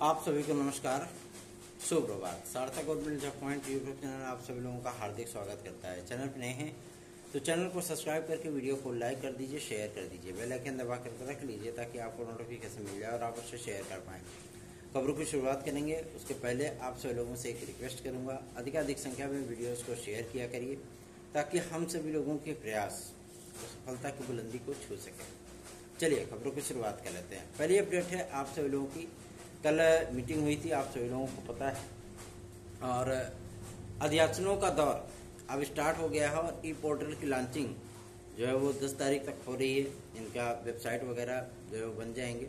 आप सभी को नमस्कार, सुप्रभात। सार्थक government job point YouTube channel आप सभी लोगों का हार्दिक स्वागत करता है। चैनल पर नए हैं तो चैनल को सब्सक्राइब करके वीडियो को लाइक कर दीजिए, शेयर कर दीजिए, बेल आइकन दबा कर रख लीजिए ताकि आपको नोटिफिकेशन मिल जाए और आप उससे शेयर कर पाएँ। खबरों की शुरुआत करेंगे उसके पहले आप सभी लोगों से एक रिक्वेस्ट करूँगा, अधिकाधिक संख्या में वीडियोज़ को शेयर किया करिए ताकि हम सभी लोगों के प्रयास सफलता की बुलंदी को छू सकें। चलिए खबरों की शुरुआत कर लेते हैं। पहली अपडेट है आप सभी लोगों की, कल मीटिंग हुई थी, आप सभी लोगों को पता है, और अध्याचनों का दौर अब स्टार्ट हो गया है और ई पोर्टल की लॉन्चिंग जो है वो 10 तारीख तक हो रही है। इनका वेबसाइट वगैरह जो है वो बन जाएंगे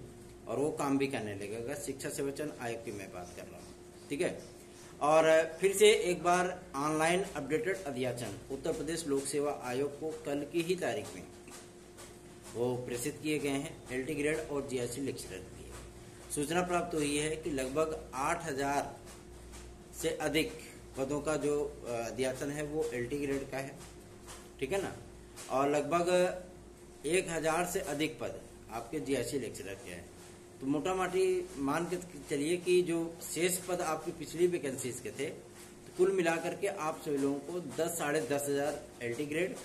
और वो काम भी करने लगेगा। शिक्षा सेवाचयन आयोग की मैं बात कर रहा हूँ, ठीक है। और फिर से एक बार ऑनलाइन अपडेटेड अध्याचन उत्तर प्रदेश लोक सेवा आयोग को कल की ही तारीख में वो प्रेषित किए गए हैं। एलटी ग्रेड और जीएससी लेक्चरर की सूचना प्राप्त हुई है कि लगभग 8000 से अधिक पदों का जो अध्याचन है वो एलटी ग्रेड का है, ठीक है ना, और लगभग 1000 से अधिक पद आपके जीएससी लेक्चरर के हैं। तो मोटा मोटी मान के चलिए कि जो शेष पद आपकी पिछली वैकेंसीज के थे, तो कुल मिलाकर के आप सभी लोगों को 10 साढ़े 10,000 एलटी ग्रेड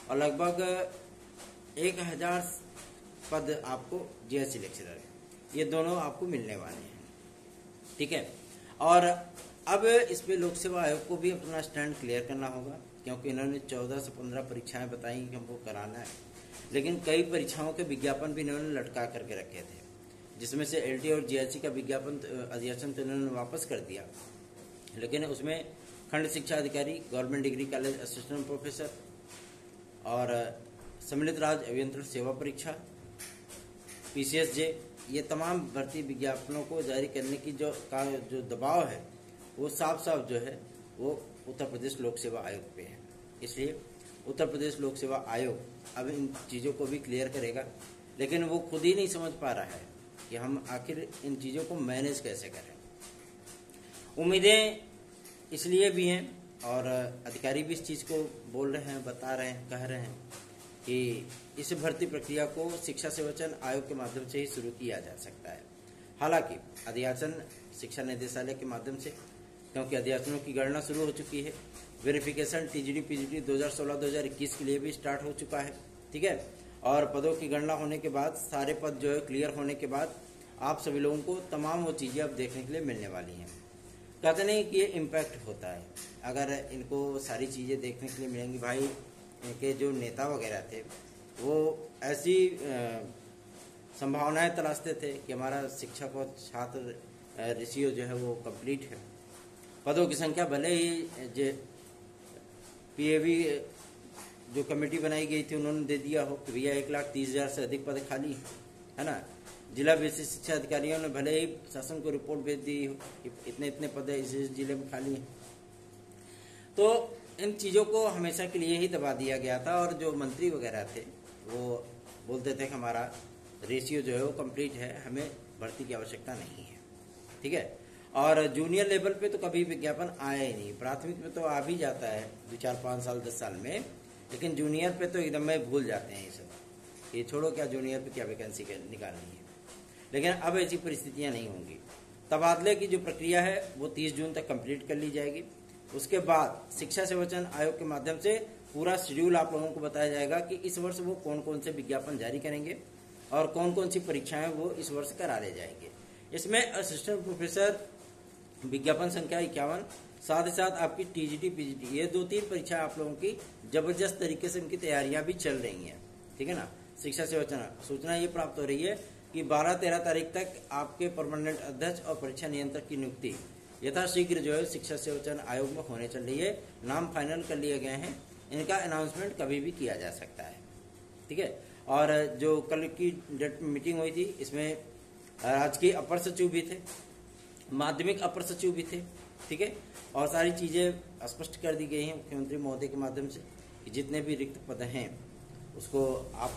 और लगभग 1000 पद आपको जीएससी लेक्चरर है, ये दोनों आपको मिलने वाले हैं, ठीक है। और अब इस पे लोक सेवा आयोग को भी अपना स्टैंड क्लियर करना होगा, क्योंकि इन्होंने 14 से 15 परीक्षाएं बताई कि हमको कराना है, लेकिन कई परीक्षाओं के विज्ञापन भी इन्होंने लटका करके रखे थे, जिसमें से एलटी और जीएससी का विज्ञापन अध्याचन तो इन्होंने वापस कर दिया, लेकिन उसमें खंड शिक्षा अधिकारी, government degree college assistant professor और सम्मिलित राज्य अभियंत्रण सेवा परीक्षा पीसीएसजे, ये तमाम भर्ती विज्ञापनों को जारी करने की जो दबाव है वो साफ साफ जो है वो उत्तर प्रदेश लोक सेवा आयोग पे है। इसलिए उत्तर प्रदेश लोक सेवा आयोग अब इन चीज़ों को भी क्लियर करेगा, लेकिन वो खुद ही नहीं समझ पा रहा है कि हम आखिर इन चीज़ों को मैनेज कैसे करें। उम्मीदें इसलिए भी हैं और अधिकारी भी इस चीज़ को बोल रहे हैं, बता रहे हैं, कह रहे हैं कि इस भर्ती प्रक्रिया को शिक्षा सेवाचयन आयोग के माध्यम से ही शुरू किया जा सकता है। हालांकि अध्याचन शिक्षा निदेशालय के माध्यम से, क्योंकि अध्याचनों की गणना शुरू हो चुकी है, वेरिफिकेशन टीजीडी पीजीडी 2016-2021 के लिए भी स्टार्ट हो चुका है, ठीक है। और पदों की गणना होने के बाद सारे पद जो है क्लियर होने के बाद आप सभी लोगों को तमाम वो चीज़ें अब देखने के लिए मिलने वाली हैं। कहते नहीं कि ये इम्पैक्ट होता है, अगर इनको सारी चीज़ें देखने के लिए मिलेंगी। भाई इनके जो नेता वगैरह थे वो ऐसी संभावनाएं तलाशते थे कि हमारा शिक्षक और छात्र रेशियो जो है वो कंप्लीट है। पदों की संख्या भले ही जो पीएवी जो कमेटी बनाई गई थी उन्होंने दे दिया हो कि भैया 1,30,000 से अधिक पद खाली है ना, जिला विशिष्ट शिक्षा अधिकारियों ने भले ही शासन को रिपोर्ट भेज दी कि इतने इतने पद इस जिले में खाली हैं, तो इन चीज़ों को हमेशा के लिए ही दबा दिया गया था। और जो मंत्री वगैरह थे वो बोलते थे कि हमारा रेशियो जो है वो कंप्लीट है, हमें भर्ती की आवश्यकता नहीं है, ठीक है। और जूनियर लेवल पे तो कभी विज्ञापन आया ही नहीं, प्राथमिक में तो आ भी जाता है 2, 4, 5 साल 10 साल में, लेकिन जूनियर पे तो एकदम में भूल जाते हैं ये सब, ये छोड़ो क्या जूनियर पे क्या वैकेंसी निकालनी है। लेकिन अब ऐसी परिस्थितियाँ नहीं होंगी। तबादले की जो प्रक्रिया है वो 30 जून तक कंप्लीट कर ली जाएगी। उसके बाद शिक्षा सेवाचयन आयोग के माध्यम से पूरा शेड्यूल आप लोगों को बताया जाएगा कि इस वर्ष वो कौन कौन से विज्ञापन जारी करेंगे और कौन कौन सी परीक्षाएं वो इस वर्ष करा ले जाएंगे। इसमें असिस्टेंट प्रोफेसर विज्ञापन संख्या 51, साथ ही साथ आपकी टीजीटी पीजीटी, ये 2-3 परीक्षा आप लोगों की जबरदस्त तरीके से इनकी तैयारियां भी चल रही हैं, ठीक है ना। शिक्षा सेवाचयन सूचना ये प्राप्त हो रही है कि 12-13 तारीख तक आपके परमानेंट अध्यक्ष और परीक्षा नियंत्रक की नियुक्ति यथाशीघ्र जो है शिक्षा सेवाचयन आयोग में होने चल रही है। नाम फाइनल कर लिए गए हैं, इनका अनाउंसमेंट कभी भी किया जा सकता है, ठीक है। और जो कल की डेट मीटिंग हुई थी इसमें राजकीय अपर सचिव भी थे, माध्यमिक अपर सचिव भी थे, ठीक है। और सारी चीज़ें स्पष्ट कर दी गई हैं मुख्यमंत्री महोदय के माध्यम से कि जितने भी रिक्त पद हैं उसको आप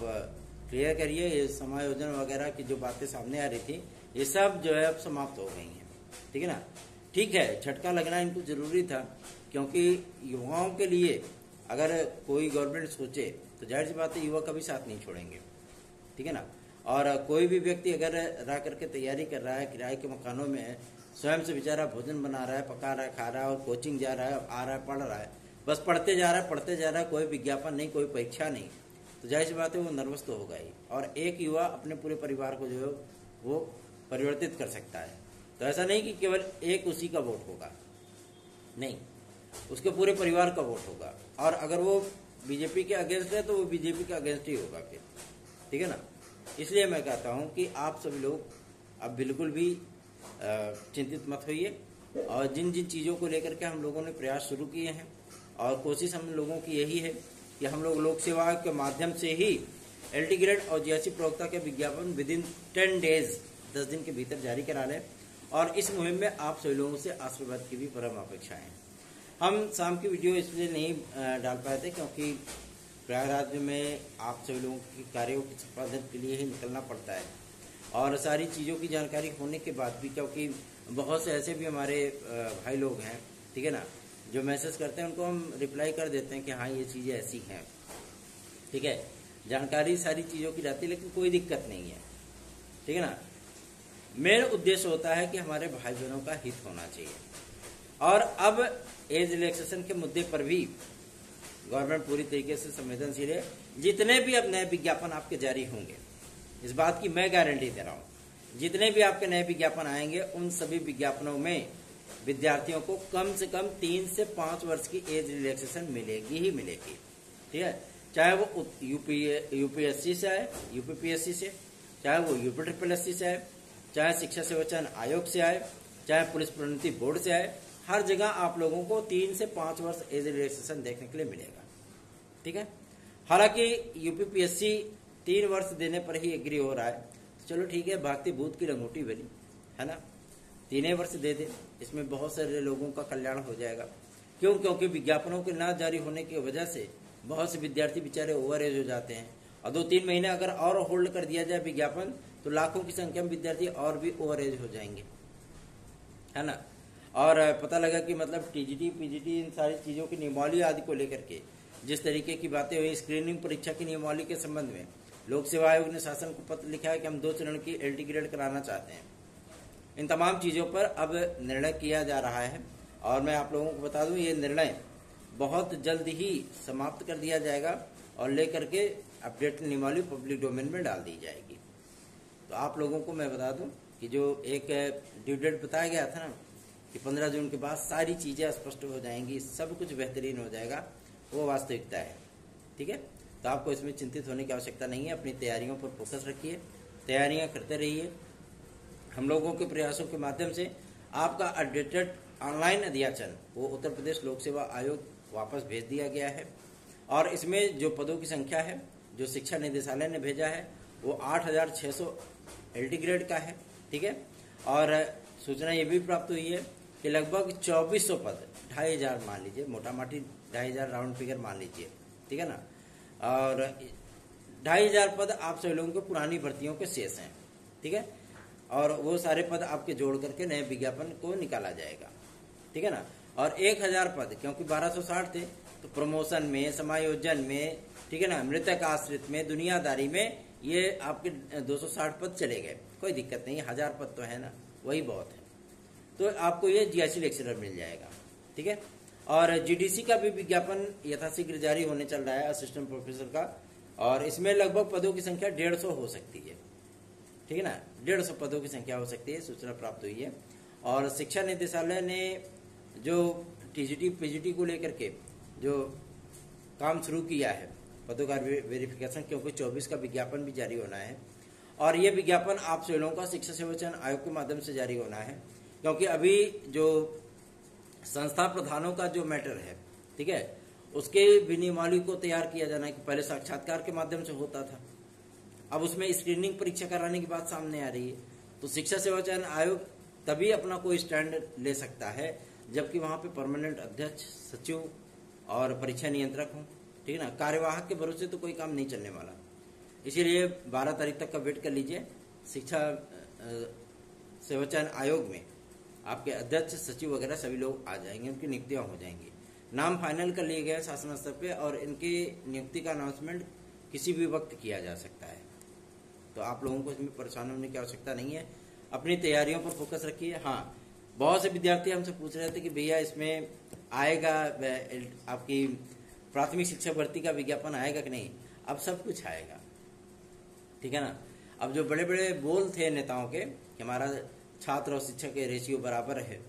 क्लियर करिए। ये समायोजन वगैरह की जो बातें सामने आ रही थी ये सब जो है अब समाप्त हो गई हैं, ठीक है ना। ठीक है, झटका लगना इनको जरूरी था, क्योंकि युवाओं के लिए अगर कोई गवर्नमेंट सोचे तो जाहिर सी बात है युवा कभी साथ नहीं छोड़ेंगे, ठीक है ना। और कोई भी व्यक्ति अगर रह करके तैयारी कर रहा है, किराए के मकानों में है, स्वयं से बेचारा भोजन बना रहा है, पका रहा है, खा रहा है और कोचिंग जा रहा है, आ रहा है, पढ़ रहा है, बस पढ़ते जा रहा है, कोई विज्ञापन नहीं, कोई परीक्षा नहीं, तो जाहिर सी बात है वो नर्वस तो होगा ही। और एक युवा अपने पूरे परिवार को जो है वो परिवर्तित कर सकता है। तो ऐसा नहीं कि केवल एक उसी का वोट होगा, नहीं, उसके पूरे परिवार का वोट होगा। और अगर वो बीजेपी के अगेंस्ट है तो वो बीजेपी के अगेंस्ट ही होगा फिर, ठीक है ना। इसलिए मैं कहता हूं कि आप सभी लोग अब बिल्कुल भी चिंतित मत होइए, और जिन जिन चीज़ों को लेकर के हम लोगों ने प्रयास शुरू किए हैं, और कोशिश हम लोगों की यही है कि हम लोग लोक सेवा के माध्यम से ही LT ग्रेड और GST प्रवक्ता के विज्ञापन विदिन 10 डेज 10 दिन के भीतर जारी करा लें। और इस मुहिम में आप सभी लोगों से आशीर्वाद की भी परम अपेक्षा है। हम शाम की वीडियो इसलिए नहीं डाल पाए थे क्योंकि प्रयागराज में आप सभी लोगों के कार्यों के संपादन के लिए ही निकलना पड़ता है, और सारी चीज़ों की जानकारी होने के बाद भी, क्योंकि बहुत से ऐसे भी हमारे भाई लोग हैं, ठीक है ना, जो मैसेज करते हैं उनको हम रिप्लाई कर देते हैं कि हाँ ये चीज़ें ऐसी हैं, ठीक है, जानकारी सारी चीज़ों की रहती है, लेकिन कोई दिक्कत नहीं है, ठीक है ना। मेन उद्देश्य होता है कि हमारे भाई बहनों का हित होना चाहिए। और अब एज रिलैक्सेशन के मुद्दे पर भी गवर्नमेंट पूरी तरीके से संवेदनशील है। जितने भी अब नए विज्ञापन आपके जारी होंगे, इस बात की मैं गारंटी दे रहा हूं, जितने भी आपके नए विज्ञापन आएंगे उन सभी विज्ञापनों में विद्यार्थियों को कम से कम 3 से 5 वर्ष की एज रिलैक्सेशन मिलेगी ही मिलेगी, ठीक है। चाहे वो यूपीएससी से आए, यूपीपीएससी से, चाहे वो यूपीट्रिपलएससी से आए, चाहे शिक्षा सेवा चयन आयोग से आए, चाहे पुलिस प्रोन्नति बोर्ड से आए, हर जगह आप लोगों को 3 से 5 वर्ष एज रिलैक्सेशन देखने के लिए मिलेगा, ठीक है। हालांकि यूपीपीएससी 3 वर्ष देने पर ही एग्री हो रहा है, तो चलो ठीक है, भागती भूत की लंगोटी बनी है ना, 3 वर्ष दे दे, इसमें बहुत सारे लोगों का कल्याण हो जाएगा। क्यों? क्योंकि विज्ञापनों के ना जारी होने की वजह से बहुत से विद्यार्थी बेचारे ओवर एज हो जाते हैं, और 2-3 महीने अगर और होल्ड कर दिया जाए विज्ञापन, तो लाखों की संख्या में विद्यार्थी और भी ओवर एज हो जाएंगे, है ना। और पता लगा कि मतलब टीजीटी पीजीटी इन सारी चीज़ों की नियमावली आदि को लेकर के जिस तरीके की बातें हुई, स्क्रीनिंग परीक्षा की नियमावली के संबंध में लोक सेवा आयोग ने शासन को पत्र लिखा है कि हम 2 चरण की LT ग्रेड कराना चाहते हैं। इन तमाम चीज़ों पर अब निर्णय किया जा रहा है, और मैं आप लोगों को बता दूं ये निर्णय बहुत जल्द ही समाप्त कर दिया जाएगा और लेकर के अपडेट नियमावली पब्लिक डोमेन में डाल दी जाएगी। तो आप लोगों को मैं बता दूं कि जो एक ड्यू डेट बताया गया था ना कि 15 जून के बाद सारी चीज़ें स्पष्ट हो जाएंगी, सब कुछ बेहतरीन हो जाएगा, वो वास्तविकता है, ठीक है। तो आपको इसमें चिंतित होने की आवश्यकता नहीं है। अपनी तैयारियों पर फोकस रखिए, तैयारियां करते रहिए। हम लोगों के प्रयासों के माध्यम से आपका अपडेटेड ऑनलाइन अध्याचन वो उत्तर प्रदेश लोक सेवा आयोग वापस भेज दिया गया है, और इसमें जो पदों की संख्या है जो शिक्षा निदेशालय ने भेजा है वो 8600 LT ग्रेड का है, ठीक है। और सूचना ये भी प्राप्त हुई है कि लगभग 2400 पद, 2500 मान लीजिए, मोटा माटी 2500 राउंड फिगर मान लीजिए, ठीक है ना, और 2500 पद आप सभी लोगों के पुरानी भर्तियों के शेष हैं, ठीक है। और वो सारे पद आपके जोड़ करके नए विज्ञापन को निकाला जाएगा, ठीक है ना। और 1000 पद, क्योंकि 1260 थे, तो प्रमोशन में, समायोजन में, ठीक है ना, मृतक आश्रित में, दुनियादारी में, ये आपके 260 पद चले गए, कोई दिक्कत नहीं, 1000 पद तो है ना, वही बहुत है। तो आपको ये GST लेक्चरर मिल जाएगा, ठीक है। और GDC का भी विज्ञापन यथाशीघ्र जारी होने चल रहा है, असिस्टेंट प्रोफेसर का, और इसमें लगभग पदों की संख्या 150 हो सकती है, ठीक है ना, 150 पदों की संख्या हो सकती है, सूचना प्राप्त हुई है। और शिक्षा निदेशालय ने जो TGT PGT को लेकर के जो काम शुरू किया है, पदों का वेरिफिकेशन, क्योंकि 24 का विज्ञापन भी जारी होना है, और ये विज्ञापन आप सभी लोगों का शिक्षा सेवा चयन आयोग के माध्यम से जारी होना है, क्योंकि अभी जो संस्था प्रधानों का जो मैटर है, ठीक है, उसके भी नियमावली को तैयार किया जाना है कि पहले साक्षात्कार के माध्यम से होता था, अब उसमें स्क्रीनिंग परीक्षा कराने की बात सामने आ रही है। तो शिक्षा सेवा चयन आयोग तभी अपना कोई स्टैंड ले सकता है जबकि वहां पे परमानेंट अध्यक्ष, सचिव और परीक्षा नियंत्रक हों, ठीक है ना। कार्यवाहक के भरोसे तो कोई काम नहीं चलने वाला, इसीलिए 12 तारीख तक का वेट कर लीजिए। शिक्षा सेवा चयन आयोग में आपके अध्यक्ष, सचिव वगैरह सभी लोग आ जाएंगे, उनकी नियुक्तियां हो जाएंगी, नाम फाइनल कर लिए गए शासन स्तर पे, और इनकी नियुक्ति का अनाउंसमेंट किसी भी वक्त किया जा सकता है, तो आप लोगों को इसमें परेशान होने की आवश्यकता नहीं है, अपनी तैयारियों पर फोकस रखिए। हाँ, बहुत से विद्यार्थी हमसे पूछ रहे थे कि भैया इसमें आएगा आपकी प्राथमिक शिक्षा भर्ती का विज्ञापन आएगा कि नहीं। अब सब कुछ आएगा, ठीक है ना। अब जो बड़े बड़े बोल थे नेताओं के कि हमारा छात्र और शिक्षक के रेशियो बराबर है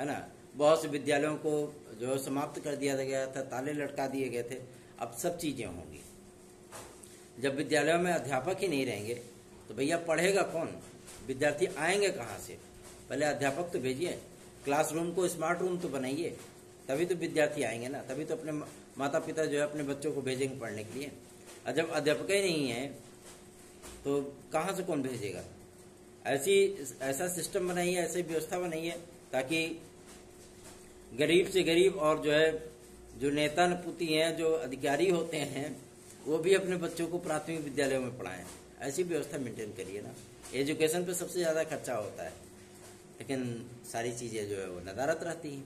ना, बहुत से विद्यालयों को जो समाप्त कर दिया गया था, ताले लटका दिए गए थे। अब सब चीजें होंगी। जब विद्यालयों में अध्यापक ही नहीं रहेंगे तो भैया पढ़ेगा कौन, विद्यार्थी आएंगे कहाँ से। पहले अध्यापक तो भेजिए, क्लासरूम को स्मार्ट रूम तो बनाइए, तभी तो विद्यार्थी आएंगे ना, तभी तो अपने माता पिता जो है अपने बच्चों को भेजेंगे पढ़ने के लिए। और जब अध्यापक ही नहीं है तो कहाँ से कौन भेजेगा। ऐसा सिस्टम बनाइए, ऐसी व्यवस्था बनाइए ताकि गरीब से गरीब और जो नेता नपुती हैं, जो अधिकारी होते हैं, वो भी अपने बच्चों को प्राथमिक विद्यालयों में पढ़ाएं। ऐसी व्यवस्था मेंटेन करिए ना। एजुकेशन पे सबसे ज्यादा खर्चा होता है, लेकिन सारी चीजें जो है वो नदारत रहती हैं।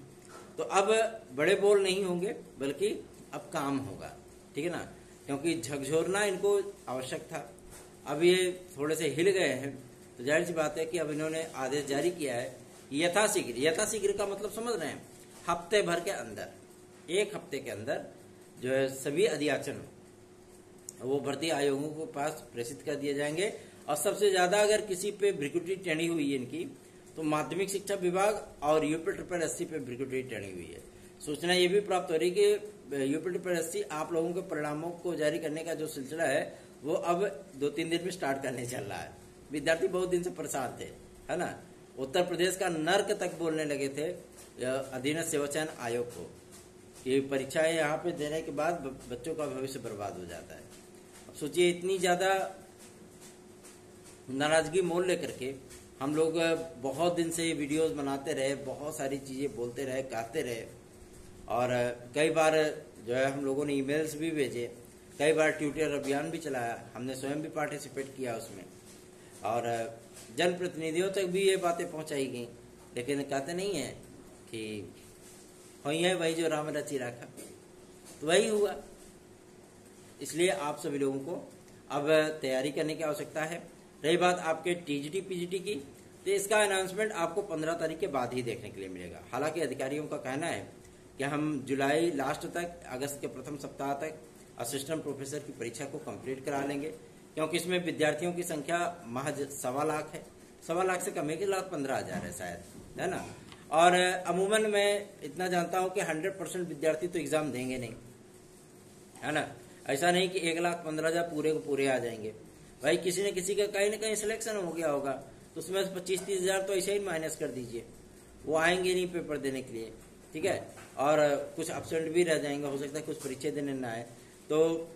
तो अब बड़े बोल नहीं होंगे, बल्कि अब काम होगा, ठीक है ना। क्योंकि झकझोरना इनको आवश्यक था, अब ये थोड़े से हिल गए हैं, तो जाहिर सी बात है कि अब इन्होंने आदेश जारी किया है यथाशीघ्र का मतलब समझ रहे हैं, हफ्ते भर के अंदर, 1 हफ्ते के अंदर जो है सभी अधियाचन वो भर्ती आयोगों के पास प्रेषित कर दिए जाएंगे। और सबसे ज्यादा अगर किसी पे भ्रिकुटी टेढ़ी हुई है इनकी, तो माध्यमिक शिक्षा विभाग और यूपी पे भ्रिकुटी टेढ़ी हुई है। सूचना ये भी प्राप्त हो रही कि यूपी आप लोगों के परिणामों को जारी करने का जो सिलसिला है वो अब 2-3 दिन में स्टार्ट करने चल रहा है। विद्यार्थी बहुत दिन से परेशान थे, है ना। उत्तर प्रदेश का नर्क तक बोलने लगे थे अधीनस्थ सेवा चयन आयोग को कि परीक्षाएं यहाँ पे देने के बाद बच्चों का भविष्य बर्बाद हो जाता है। अब सोचिए, इतनी ज्यादा नाराजगी मोल लेकर के हम लोग बहुत दिन से वीडियोस बनाते रहे, बहुत सारी चीजें बोलते रहे, कहते रहे, और कई बार जो है हम लोगों ने ईमेल्स भी भेजे, कई बार ट्विटर अभियान भी चलाया, हमने स्वयं भी पार्टिसिपेट किया उसमें, और जनप्रतिनिधियों तक भी ये बातें पहुंचाई गई। लेकिन कहते नहीं है कि हुई है वही जो राम रची राखा, तो वही हुआ। इसलिए आप सभी लोगों को अब तैयारी करने की आवश्यकता है। रही बात आपके टीजीटी पीजीटी की, तो इसका अनाउंसमेंट आपको 15 तारीख के बाद ही देखने के लिए मिलेगा। हालांकि अधिकारियों का कहना है कि हम जुलाई लास्ट तक, अगस्त के प्रथम सप्ताह तक असिस्टेंट प्रोफेसर की परीक्षा को कंप्लीट करा लेंगे, क्योंकि इसमें विद्यार्थियों की संख्या महज 1.25 लाख है। 1.25 लाख से कम है कि 1,15,000 है शायद, है ना। और अमूमन मैं इतना जानता हूं कि 100% विद्यार्थी तो एग्जाम देंगे नहीं, है ना। ऐसा नहीं कि 1,15,000 पूरे को पूरे आ जाएंगे। भाई किसी न किसी का कहीं ना कहीं सिलेक्शन हो गया होगा, तो उसमें 25-30 हजार तो ऐसे ही माइनस कर दीजिए, वो आएंगे नहीं पेपर देने के लिए, ठीक है। और कुछ एब्सेंट भी रह जाएंगे, हो सकता है कुछ परीक्षा देने ना आए, तो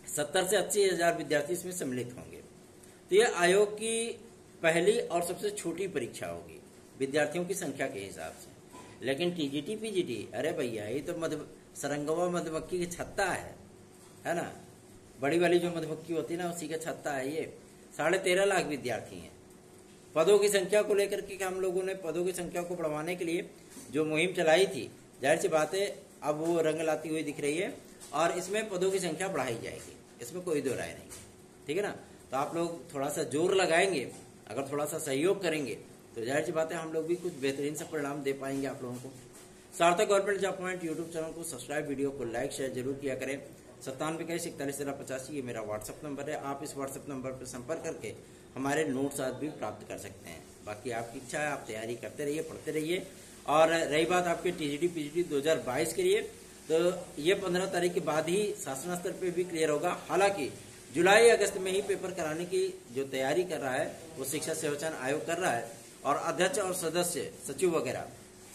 70 से 80 हजार विद्यार्थी इसमें सम्मिलित होंगे। तो यह आयोग की पहली और सबसे छोटी परीक्षा होगी विद्यार्थियों की संख्या के हिसाब से। लेकिन टीजीटी पीजीटी, अरे भैया ये तो सरंगवा मधुमक्खी की छत्ता है ना। बड़ी वाली जो मधुमक्खी होती है ना, उसी का छत्ता है ये। 13.5 लाख विद्यार्थी हैं। पदों की संख्या को लेकर के हम लोगों ने पदों की संख्या को बढ़ाने के लिए जो मुहिम चलाई थी, जाहिर सी बात है अब वो रंग लाती हुई दिख रही है, और इसमें पदों की संख्या बढ़ाई जाएगी, इसमें कोई दो राय नहीं, ठीक है ना। तो आप लोग थोड़ा सा जोर लगाएंगे, अगर थोड़ा सा सहयोग करेंगे, तो जाहिर सी बात है हम लोग भी कुछ बेहतरीन सा परिणाम दे पाएंगे आप लोगों को। सार्थक government job point YouTube channel को सब्सक्राइब, वीडियो को लाइक शेयर जरूर किया करें। 9721411385 ये मेरा व्हाट्सएप नंबर है। आप इस व्हाट्सएप नंबर पर संपर्क करके हमारे नोट्स आज भी प्राप्त कर सकते हैं। बाकी आपकी इच्छा है, आप तैयारी करते रहिए, पढ़ते रहिए। और रही बात आपके टीजीटी पीजीटी 2022 के लिए, तो ये 15 तारीख के बाद ही शासन स्तर पे भी क्लियर होगा। हालांकि जुलाई अगस्त में ही पेपर कराने की जो तैयारी कर रहा है वो शिक्षा सेवा चयन आयोग कर रहा है, और अध्यक्ष और सदस्य सचिव वगैरह,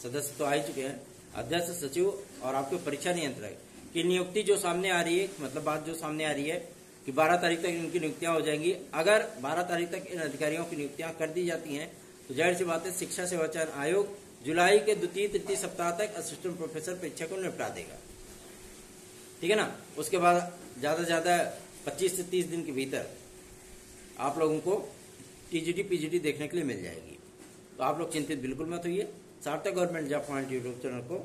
सदस्य तो आ ही चुके हैं, अध्यक्ष सचिव और आपके परीक्षा नियंत्रक की नियुक्ति जो सामने आ रही है, मतलब बात जो सामने आ रही है कि 12 तारीख तक इनकी नियुक्तियां हो जाएंगी। अगर 12 तारीख तक इन अधिकारियों की नियुक्तियां कर दी जाती हैं, तो जाहिर सी बात है शिक्षा सेवा चयन आयोग जुलाई के 2-3 सप्ताह तक असिस्टेंट प्रोफेसर परीक्षा को निपटा देगा, ठीक है ना। उसके बाद ज्यादा से ज्यादा 25 से 30 दिन के भीतर आप लोगों को टीजीटी पीजीटी देखने के लिए मिल जाएगी। तो आप लोग चिंतित बिल्कुल मत होइए। सार्थक government job point YouTube channel को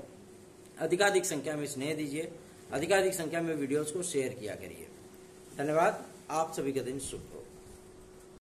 अधिकाधिक संख्या में स्नेह दीजिए, अधिकाधिक संख्या में वीडियोस को शेयर किया करिए। धन्यवाद। आप सभी का दिन शुभ हो।